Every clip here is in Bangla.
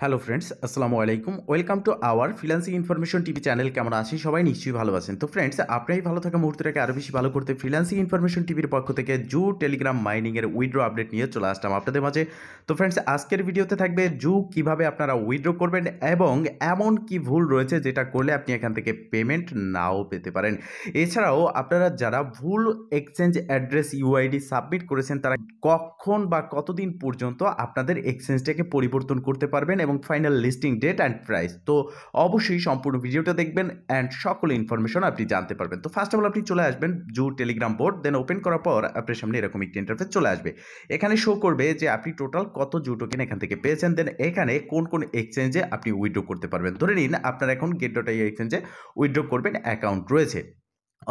হ্যালো ফ্রেন্ডস, আসসালামু আলাইকুম। Welcome to our freelancing information TV channel. কেমন আছেন সবাই? নিশ্চয়ই ভালো আছেন। তো ফ্রেন্ডস, আপনারাই ভালো থাকা মুহূর্তটাকে আরও বেশি ভালো করতে ফ্রিল্যান্সিং ইনফরমেশন টিভির পক্ষ থেকে জু টেলিগ্রাম মাইনিংয়ের উইথড্র আপডেট নিয়ে চলে আসলাম আপনাদের মাঝে। তো ফ্রেন্ডস, আজকের ভিডিওতে থাকবে জু কিভাবে আপনারা উইথড্র করবেন এবং এমন কি ভুল রয়েছে যেটা করলে আপনি এখান থেকে পেমেন্ট নাও পেতে পারেন। এছাড়াও আপনারা যারা ভুল এক্সচেঞ্জ অ্যাড্রেস ইউআইডি সাবমিট করেছেন তারা কখন বা কতদিন পর্যন্ত আপনাদের এক্সচেঞ্জটাকে পরিবর্তন করতে পারবেন এবং final listing date and price. তো অবশ্যই সম্পূর্ণ ভিডিওটা দেখবেন অ্যান্ড সকল ইনফরমেশন আপনি জানতে পারবেন। তো ফার্স্ট অফ অল আপনি চলে আসবেন জু টেলিগ্রাম বোর্ড, দেন ওপেন করার পর আপনার সামনে এরকম একটি ইন্টারফেস চলে আসবে। এখানে শো করবে যে আপনি টোটাল কত জু টোকেন এখান থেকে পেয়েছেন, দেন এখানে কোন কোন এক্সচেঞ্জে আপনি উইথড্র করতে পারবেন। ধরে নিন আপনার এখন get.io এক্সচেঞ্জে উইথড্র করবেন অ্যাকাউন্ট রয়েছে,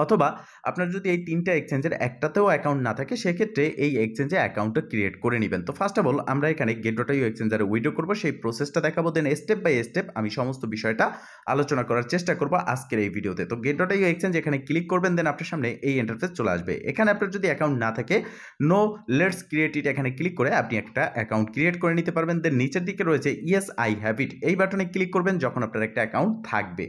অথবা আপনার যদি এই ৩টা এক্সচেঞ্জের একটাতেও অ্যাকাউন্ট না থাকে সেক্ষেত্রে এই এক্সচেঞ্জে অ্যাকাউন্টটা ক্রিয়েট করে নেবেন। তো ফার্স্ট অফ অল আমরা এখানে get.io এক্সচেঞ্জারে উইথড্র করবো, সেই প্রসেসটা দেখাবো, দেন স্টেপ বাই স্টেপ আমি সমস্ত বিষয়টা আলোচনা করার চেষ্টা করবো আজকের এই ভিডিওতে। তো get.io এক্সচেঞ্জ এখানে ক্লিক করবেন, দেন আপনার সামনে এই ইন্টারফেস চলে আসবে। এখানে আপনার যদি অ্যাকাউন্ট না থাকে নো লেটস ক্রিয়েট ইট এখানে ক্লিক করে আপনি একটা অ্যাকাউন্ট ক্রিয়েট করে নিতে পারবেন। দেন নিচের দিকে রয়েছে ইয়েস আই হ্যাভ ইট, এই বাটনে ক্লিক করবেন যখন আপনার একটা অ্যাকাউন্ট থাকবে।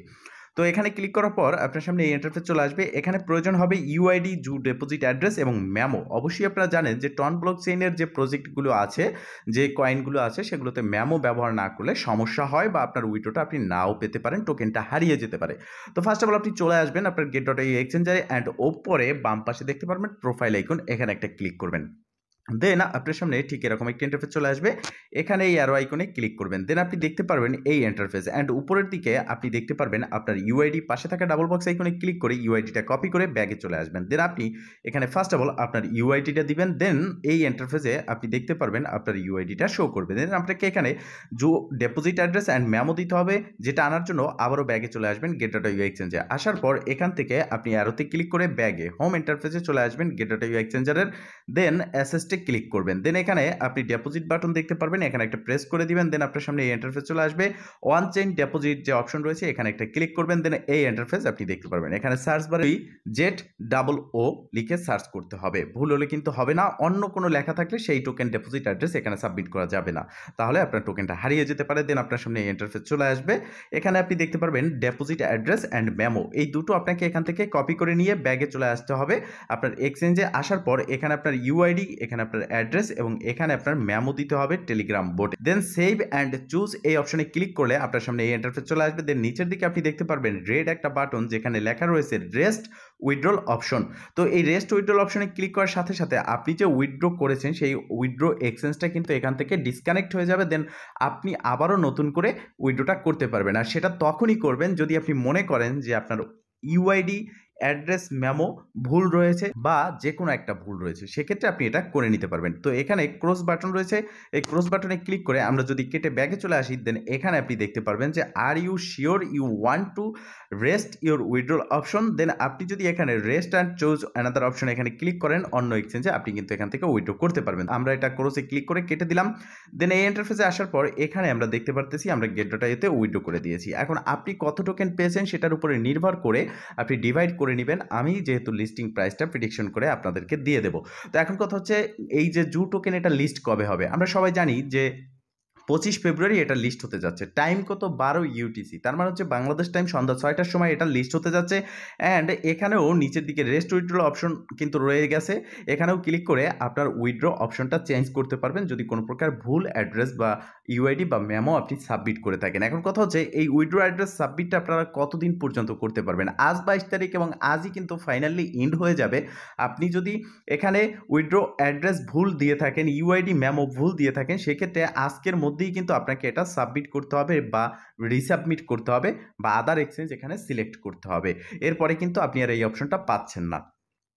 তো এখানে ক্লিক করার পর আপনার সামনে এই ইন্টারফেস চলে আসবে। এখানে প্রয়োজন হবে ইউআইডি, জু ডিপোজিট অ্যাড্রেস এবং ম্যামো। অবশ্যই আপনারা জানেন যে টন ব্লক চেইনের যে প্রজেক্টগুলো আছে, যে কয়েনগুলো আছে, সেগুলোতে ম্যামো ব্যবহার না করলে সমস্যা হয় বা আপনার উইথড্রটা আপনি নাও পেতে পারেন, টোকেনটা হারিয়ে যেতে পারে। তো ফার্স্ট অফ অল আপনি চলে আসবেন আপনার get.io এক্সচেঞ্জারে অ্যান্ড ওপরে বাম পাশে দেখতে পারবেন প্রোফাইল আইকন, এখানে একটা ক্লিক করবেন। দেন আপনার সামনে ঠিক এরকম একটা ইন্টারফেস চলে আসবে। এখানে এই অ্যারো আইকনে ক্লিক করবেন, দেন আপনি দেখতে পারবেন এই ইন্টারফেস অ্যান্ড উপরের দিকে আপনি দেখতে পারবেন আপনার ইউআইডি, পাশে থাকা ডাবল বক্স আইকনে ক্লিক করে ইউআইডিটা কপি করে ব্যাগে চলে আসবেন। দেন আপনি এখানে ফার্স্ট অফ অল আপনার ইউআইডিটা দিবেন, দেন এই ইন্টারফেসে আপনি দেখতে পারবেন আপনার ইউআইডিটা শো করবে। দেন আপনাকে এখানে জু ডিপোজিট অ্যাড্রেস অ্যান্ড মেমো দিতে হবে, যেটা আনার জন্য আবারও ব্যাগে চলে আসবেন get.io এক্সচেঞ্জে। আসার পর এখান থেকে আপনি অ্যারোতে ক্লিক করে ব্যাগে হোম ইন্টারফেসে চলে আসবেন get.io এক্সচেঞ্জারের, দেন অ্যাসেস্টে ক্লিক করবেন। দেন এখানে আপনি ডিপোজিট বাটন দেখতে পারবেন, এখানে একটা প্রেস করে দিবেন, দেন আপনার সামনে এই ইন্টারফেস চলে আসবে। ওয়ান চেইন ডিপোজিট যে অপশন রয়েছে এখানে একটা ক্লিক করবেন, দেন এই ইন্টারফেস আপনি দেখতে পারবেন। এখানে সার্চ বারে ZOO লিখে সার্চ করতে হবে, ভুল হলে কিন্তু হবে না। অন্য কোনো লেখা থাকলে সেই টোকেন ডিপোজিট অ্যাড্রেস এখানে সাবমিট করা যাবে না, তাহলে আপনার টোকেনটা হারিয়ে যেতে পারে। দেন আপনার সামনে এই ইন্টারফেস চলে আসবে। এখানে আপনি দেখতে পারবেন ডিপোজিট অ্যাড্রেস অ্যান্ড মেমো, এই দুটো আপনাকে এখান থেকে কপি করে নিয়ে ব্যাগে চলে আসতে হবে আপনার এক্সচেঞ্জে। আসার পর এখানে আপনার ইউআইডি, এখানে আপনার অ্যাড্রেস এবং এখানে আপনার মেমো দিতে হবে টেলিগ্রাম বোটে। দেন সেভ অ্যান্ড চুজ এই অপশনে ক্লিক করলে আপনার সামনে এই ইন্টারফেস চলে আসবে। দেন নিচের দিকে আপনি দেখতে পারবেন রেড একটা বাটন যেখানে লেখা রয়েছে রেস্ট উইথড্রল অপশন। তো এই রেস্ট উইথড্রল অপশনে ক্লিক করার সাথে সাথে আপনি যে উইথড্র করেছেন সেই উইথড্র এক্সচেঞ্জটা কিন্তু এখান থেকে ডিসকানেক্ট হয়ে যাবে। দেন আপনি আবারও নতুন করে উইথড্রটা করতে পারবেন, আর সেটা তখনই করবেন যদি আপনি মনে করেন যে আপনার ইউআইডি, অ্যাড্রেস, মেমো ভুল রয়েছে বা যে কোনো একটা ভুল রয়েছে, সেক্ষেত্রে আপনি এটা করে নিতে পারবেন। তো এখানে ক্রস বাটন রয়েছে, এই ক্রস বাটনে ক্লিক করে আমরা যদি কেটে ব্যাগে চলে আসি, দেন এখানে আপনি দেখতে পারবেন যে are you sure you want to reset your withdrawal option. Then আপনি যদি এখানে reset and choose another option এখানে ক্লিক করেন অন্য এক্সচেঞ্জে, আপনি কিন্তু এখান থেকে উইথড্র করতে পারবেন। আমরা এটা ক্রসে ক্লিক করে কেটে দিলাম। দেন এই ইন্টারফেসে আসার পর এখানে আমরা দেখতে পারতেছি আমরা get.ioতে উইথড্র করে দিয়েছি। এখন আপনি কত টোকেন পেয়েছেন সেটার উপরে নির্ভর করে আপনি ডিভাইড করে নেবেন। আমি যেহেতু লিস্টিং প্রাইসটা প্রেডিকশন করে আপনাদেরকে দিয়ে দেবো। তো এখন কথা হচ্ছে এই যে জু টোকেন এটা লিস্ট কবে হবে? আমরা সবাই জানি যে 25 ফেব্রুয়ারি এটা লিস্ট হতে যাচ্ছে। টাইম কত? 12 ইউটিসি, তার মানে হচ্ছে বাংলাদেশ টাইম সন্ধ্যা 6টার সময় এটা লিস্ট হতে যাচ্ছে। অ্যান্ড এখানেও নিচের দিকে রেস্ট উইথড্র অপশন কিন্তু রয়ে গেছে, এখানেও ক্লিক করে আপনার উইথড্র অপশনটা চেঞ্জ করতে পারবেন যদি কোনো প্রকার ভুল অ্যাড্রেস বা ইউআইডি বা মেমো আপনি সাবমিট করে থাকেন। এখন কথা হচ্ছে এই উইথড্র অ্যাড্রেস সাবমিটটা আপনারা কতদিন পর্যন্ত করতে পারবেন? আজ 22 তারিখ এবং আজই কিন্তু ফাইনালি এন্ড হয়ে যাবে। আপনি যদি এখানে উইথড্র অ্যাড্রেস ভুল দিয়ে থাকেন, ইউআইডি মেমো ভুল দিয়ে থাকেন, সেক্ষেত্রে আজকের মধ্যেই কিন্তু আপনাকে এটা সাবমিট করতে হবে বা রিসাবমিট করতে হবে বা আদার এক্সচেঞ্জ এখানে সিলেক্ট করতে হবে। এরপরে কিন্তু আপনি আর এই অপশনটা পাচ্ছেন না।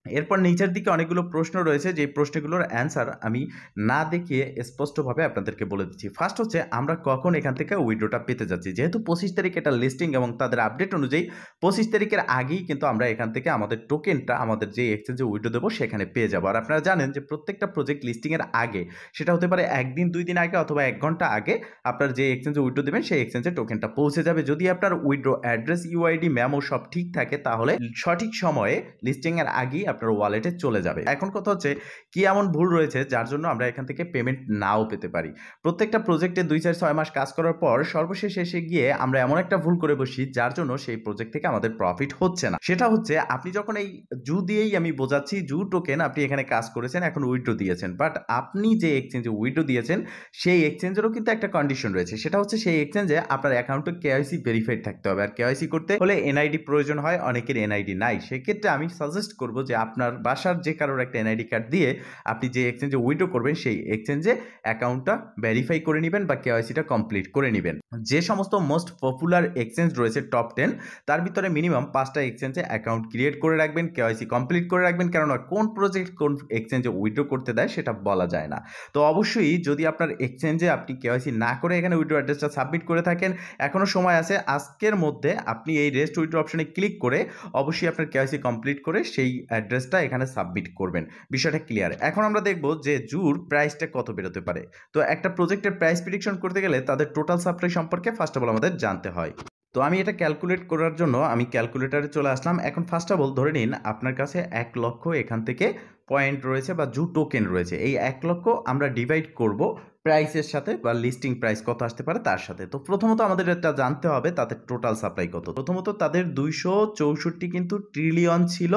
এরপর নিচের দিকে অনেকগুলো প্রশ্ন রয়েছে, যে প্রশ্নগুলোর অ্যান্সার আমি না দেখিয়ে স্পষ্টভাবে আপনাদেরকে বলে দিচ্ছি। ফার্স্ট হচ্ছে আমরা কখন এখান থেকে উইথড্রটা পেতে যাচ্ছি। যেহেতু 25 তারিখ এটা লিস্টিং এবং তাদের আপডেট অনুযায়ী 25 তারিখের আগেই কিন্তু আমরা এখান থেকে আমাদের টোকেনটা আমাদের যে এক্সচেঞ্জে উইথড্র দেবো সেখানে পেয়ে যাবো। আর আপনারা জানেন যে প্রত্যেকটা প্রজেক্ট লিস্টিংয়ের আগে, সেটা হতে পারে একদিন 2 দিন আগে অথবা 1 ঘন্টা আগে, আপনার যে এক্সচেঞ্জে উইথড্র দেবেন সেই এক্সচেঞ্জে টোকেনটা পৌঁছে যাবে। যদি আপনার উইথড্র অ্যাড্রেস, ইউআইডি, মেমো সব ঠিক থাকে তাহলে সঠিক সময়ে লিস্টিংয়ের আগেই আপনার ওয়ালেটে চলে যাবে। এখন কথা হচ্ছে কি এমন ভুল রয়েছে যার জন্য আমরা এখান থেকে পেমেন্ট নাও পেতে পারি। প্রত্যেকটা প্রজেক্টে 2, 4, 6 মাস কাজ করার পর সর্বশেষ এসে গিয়ে আমরা এমন একটা ভুল করে বসি যার জন্য সেই প্রজেক্ট থেকে আমাদের প্রফিট হচ্ছে না। সেটা হচ্ছে আপনি যখন এই জু দিয়েই আমি বোঝাচ্ছি, জু টোকেন আপনি এখানে কাজ করেছেন, এখন উইথড্র দিয়েছেন, বাট আপনি যে এক্সচেঞ্জে উইথড্র দিয়েছেন সেই এক্সচেঞ্জেরও কিন্তু একটা কন্ডিশন রয়েছে। সেটা হচ্ছে সেই এক্সচেঞ্জে আপনার অ্যাকাউন্টে কেওয়াইসি ভেরিফাইড থাকতে হবে, আর কেওয়াইসি করতে হলে এনআইডি প্রয়োজন হয়, অনেকের এনআইডি নাই। সেক্ষেত্রে আমি সাজেস্ট করব যে আপনার বাসার যে কারোর একটা এনআইডি কার্ড দিয়ে আপনি যে এক্সচেঞ্জে উইথড্র করবেন সেই এক্সচেঞ্জে অ্যাকাউন্টটা ভেরিফাই করে নেবেন বা কেওয়াইসিটা কমপ্লিট করে নেবেন। যে সমস্ত মোস্ট পপুলার এক্সচেঞ্জ রয়েছে টপ 10, তার ভিতরে মিনিমাম 5টা এক্সচেঞ্জে অ্যাকাউন্ট ক্রিয়েট করে রাখবেন, কেওয়াইসি কমপ্লিট করে রাখবেন, কেননা কোন প্রজেক্ট কোন এক্সচেঞ্জে উইথড্র করতে দেয় সেটা বলা যায় না। তো অবশ্যই যদি আপনার এক্সচেঞ্জে আপনি কেওয়াইসি না করে এখানে উইথড্র অ্যাড্রেসটা সাবমিট করে থাকেন, এখনও সময় আছে। আজকের মধ্যে আপনি এই রেস্ট উইথড্র অপশনে ক্লিক করে অবশ্যই আপনার কেওয়াইসি কমপ্লিট করে সেই অ্যাড্রেসটা এখানে সাবমিট করবেন। বিষয়টা ক্লিয়ার। এখন আমরা দেখব যে জুর প্রাইসটা কত বেরোতে পারে। তো একটা প্রজেক্টের প্রাইস প্রেডিকশন করতে গেলে তাদের টোটাল সাপ্লাই সম্পর্কে ফার্স্ট অফ অল আমাদের জানতে হয়। তো আমি এটা ক্যালকুলেট করার জন্য আমি ক্যালকুলেটারে চলে আসলাম। এখন ফার্স্ট অফ অল ধরে নিন আপনার কাছে 1 লক্ষ এখান থেকে পয়েন্ট রয়েছে বা জু টোকেন রয়েছে। এই 1 লক্ষ আমরা ডিভাইড করব প্রাইসের সাথে বা লিস্টিং প্রাইস কত আসতে পারে তার সাথে। তো প্রথমত আমাদের এটা জানতে হবে তাদের টোটাল সাপ্লাই কত। প্রথমত তাদের 264 কিন্তু ট্রিলিয়ন ছিল,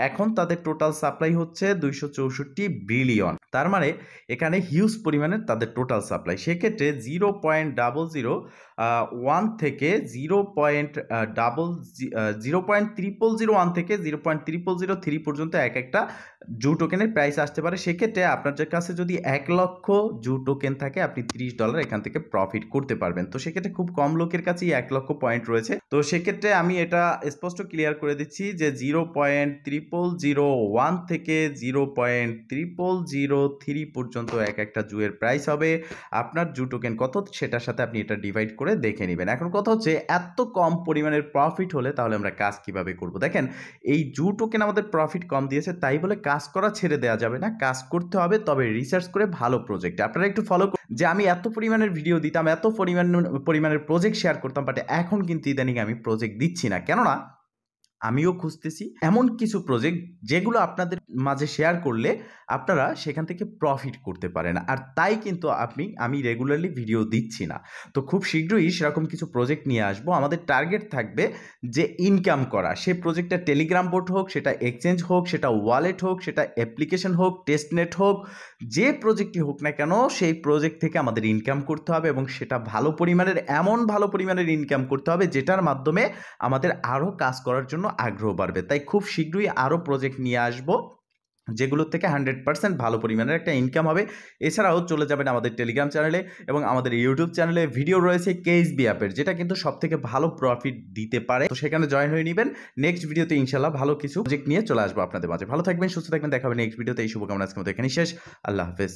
এখন তাদের টোটাল সাপ্লাই হচ্ছে 264 বিলিয়ন। তার মানে এখানে হিউজ পরিমাণের তাদের টোটাল সাপ্লাই। সেক্ষেত্রে 0.001 থেকে 0.3001 থেকে 0.3003 পর্যন্ত এক একটা জু টোকেনের প্রাইস আসতে পারে। সেক্ষেত্রে আপনার কাছে যদি 1 লক্ষ জু টোকেন থাকে আপনি $30 এখান থেকে প্রফিট করতে পারবেন। তো সেক্ষেত্রে খুব কম লোকের কাছেই 1 লক্ষ পয়েন্ট রয়েছে। তো সেক্ষেত্রে আমি এটা স্পষ্ট ক্লিয়ার করে দিচ্ছি যে 0.0001 থেকে 0.0003 পর্যন্ত এক একটা জুয়ের প্রাইস হবে। আপনার জু টোকেন কত সেটার সাথে আপনি এটা ডিভাইড করে দেখে নেবেন। এখন কথা হচ্ছে এত কম পরিমাণের প্রফিট হলে তাহলে আমরা কাজ কিভাবে করব। দেখেন এই জু টোকেন আমাদের প্রফিট কম দিয়েছে তাই বলে কাজ করা ছেড়ে দেওয়া যাবে না, কাজ করতে হবে, তবে রিসার্চ করে ভালো প্রজেক্ট। আপনারা একটু ফলো যে আমি এত পরিমাণের ভিডিও দিতাম, এত পরিমাণের প্রজেক্ট শেয়ার করতাম, বাট এখন কিন্তু ইদানিং আমি প্রজেক্ট দিচ্ছি না, কেননা আমিও খুঁজতেছি এমন কিছু প্রজেক্ট যেগুলো আপনাদের মাঝে শেয়ার করলে আপনারা সেখান থেকে প্রফিট করতে পারেন। আর তাই কিন্তু আমি রেগুলারলি ভিডিও দিচ্ছি না। তো খুব শীঘ্রই সেরকম কিছু প্রজেক্ট নিয়ে আসবো। আমাদের টার্গেট থাকবে যে ইনকাম করা। সেই প্রজেক্টটা টেলিগ্রাম বোট হোক, সেটা এক্সচেঞ্জ হোক, সেটা ওয়ালেট হোক, সেটা অ্যাপ্লিকেশন হোক, টেস্টনেট হোক, যে প্রজেক্টই হোক না কেন সেই প্রজেক্ট থেকে আমাদের ইনকাম করতে হবে এবং সেটা ভালো পরিমাণের ইনকাম করতে হবে যেটার মাধ্যমে আমাদের আরও কাজ করার জন্য আগ্রহ বাড়বে। তাই খুব শীঘ্রই আরও প্রজেক্ট নিয়ে আসবো যেগুলোর থেকে 100% ভালো পরিমাণের একটা ইনকাম হবে। এছাড়াও চলে যাবেন আমাদের টেলিগ্রাম চ্যানেলে এবং আমাদের ইউটিউব চ্যানেলে ভিডিও রয়েছে কেএসবি অ্যাপের, যেটা কিন্তু সবথেকে ভালো প্রফিট দিতে পারে। তো সেখানে জয়েন হয়ে নেবেন। নেক্সট ভিডিওতে ইনশাল্লাহ ভালো কিছু প্রজেক্ট নিয়ে চলে আসবো আপনাদের মাঝে। ভালো থাকবেন, সুস্থ থাকবেন, দেখা হবে নেক্সট ভিডিওতে। এই শুভকামনা আজকের মতো এখানেই শেষ। আল্লাহ হাফেজ।